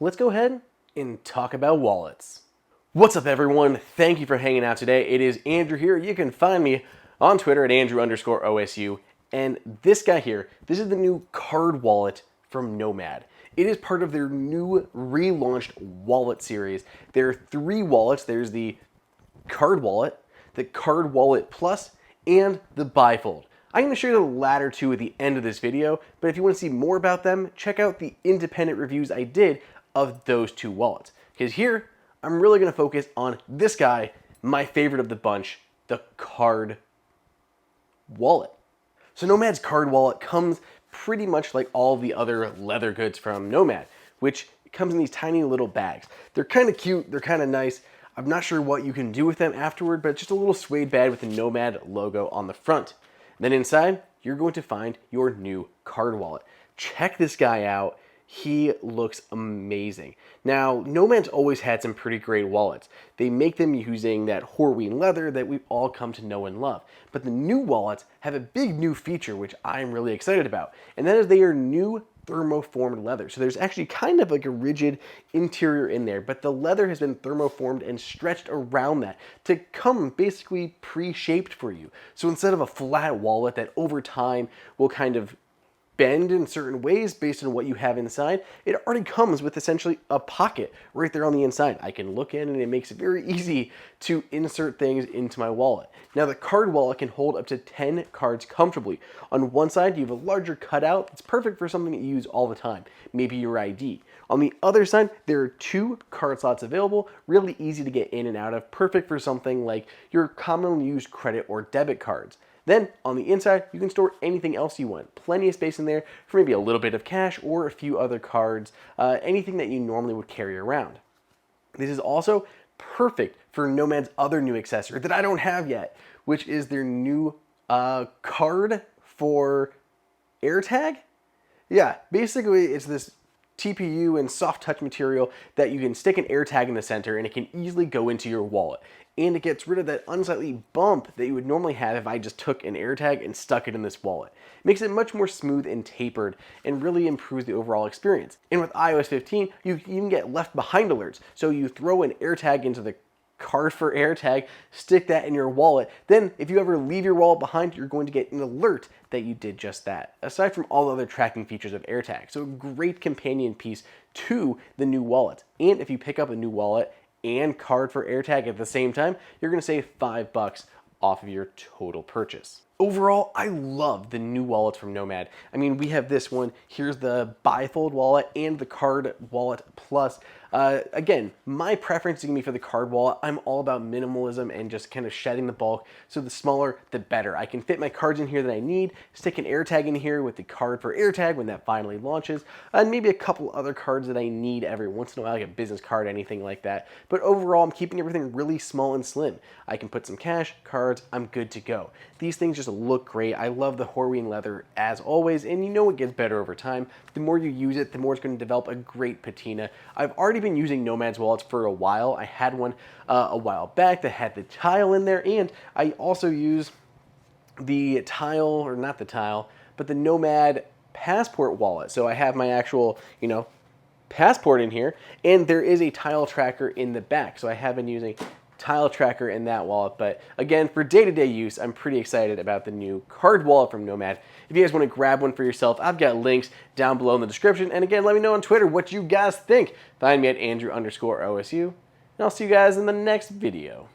let's go ahead and talk about wallets. What's up, everyone? Thank you for hanging out today. It is Andrew here. You can find me on Twitter at Andrew_OSU. And this guy here, this is the new card wallet from Nomad. It is part of their new relaunched wallet series. There are 3 wallets. There's the card wallet, the card wallet plus, and the bifold. I'm going to show you the latter 2 at the end of this video, but if you want to see more about them, check out the independent reviews I did of those 2 wallets. Because here, I'm really going to focus on this guy, my favorite of the bunch, the card wallet. So Nomad's card wallet comes pretty much like all the other leather goods from Nomad, which comes in these tiny little bags. They're kind of cute, they're kind of nice. I'm not sure what you can do with them afterward, but it's just a little suede bag with the Nomad logo on the front. Then inside, you're going to find your new card wallet. Check this guy out. He looks amazing. Now, Nomad's always had some pretty great wallets. They make them using that Horween leather that we've all come to know and love. But the new wallets have a big new feature, which I'm really excited about, and that is they are new thermoformed leather. So there's actually kind of like a rigid interior in there, but the leather has been thermoformed and stretched around that to come basically pre-shaped for you. So instead of a flat wallet that over time will kind of bend in certain ways based on what you have inside, it already comes with essentially a pocket right there on the inside. I can look in and it makes it very easy to insert things into my wallet. Now the card wallet can hold up to 10 cards comfortably. On one side you have a larger cutout. It's perfect for something that you use all the time, maybe your ID. On the other side there are 2 card slots available, really easy to get in and out of, perfect for something like your commonly used credit or debit cards. Then on the inside, you can store anything else you want. Plenty of space in there for maybe a little bit of cash or a few other cards, anything that you normally would carry around. This is also perfect for Nomad's other new accessory that I don't have yet, which is their new card for AirTag. Yeah, basically it's this TPU and soft touch material that you can stick an AirTag in the center and it can easily go into your wallet. And it gets rid of that unsightly bump that you would normally have if I just took an AirTag and stuck it in this wallet. It makes it much more smooth and tapered and really improves the overall experience. And with iOS 15, you even get left behind alerts. So you throw an AirTag into the card for AirTag, stick that in your wallet. Then if you ever leave your wallet behind, you're going to get an alert that you did just that, aside from all the other tracking features of AirTag. So a great companion piece to the new wallet. And if you pick up a new wallet and card for AirTag at the same time, you're going to save $5 off of your total purchase. Overall, I love the new wallets from Nomad. I mean, we have this one. Here's the bifold wallet and the card wallet plus. Again, my preference is going to be for the card wallet. I'm all about minimalism and just kind of shedding the bulk. So the smaller, the better. I can fit my cards in here that I need, stick an AirTag in here with the card for AirTag when that finally launches, and maybe a couple other cards that I need every once in a while, like a business card, anything like that. But overall, I'm keeping everything really small and slim. I can put some cash, cards, I'm good to go. These things just look great. I love the Horween leather as always, and you know it gets better over time. The more you use it, the more it's going to develop a great patina. I've already been using Nomad's wallets for a while. I had one a while back that had the tile in there, and I also use the tile, or not the tile, but the Nomad passport wallet. So I have my actual, passport in here, and there is a tile tracker in the back. So I have been using tile tracker in that wallet. But again, for day-to-day use, I'm pretty excited about the new card wallet from Nomad. If you guys want to grab one for yourself, I've got links down below in the description. And again, let me know on Twitter what you guys think. Find me at Andrew_OSU, and I'll see you guys in the next video.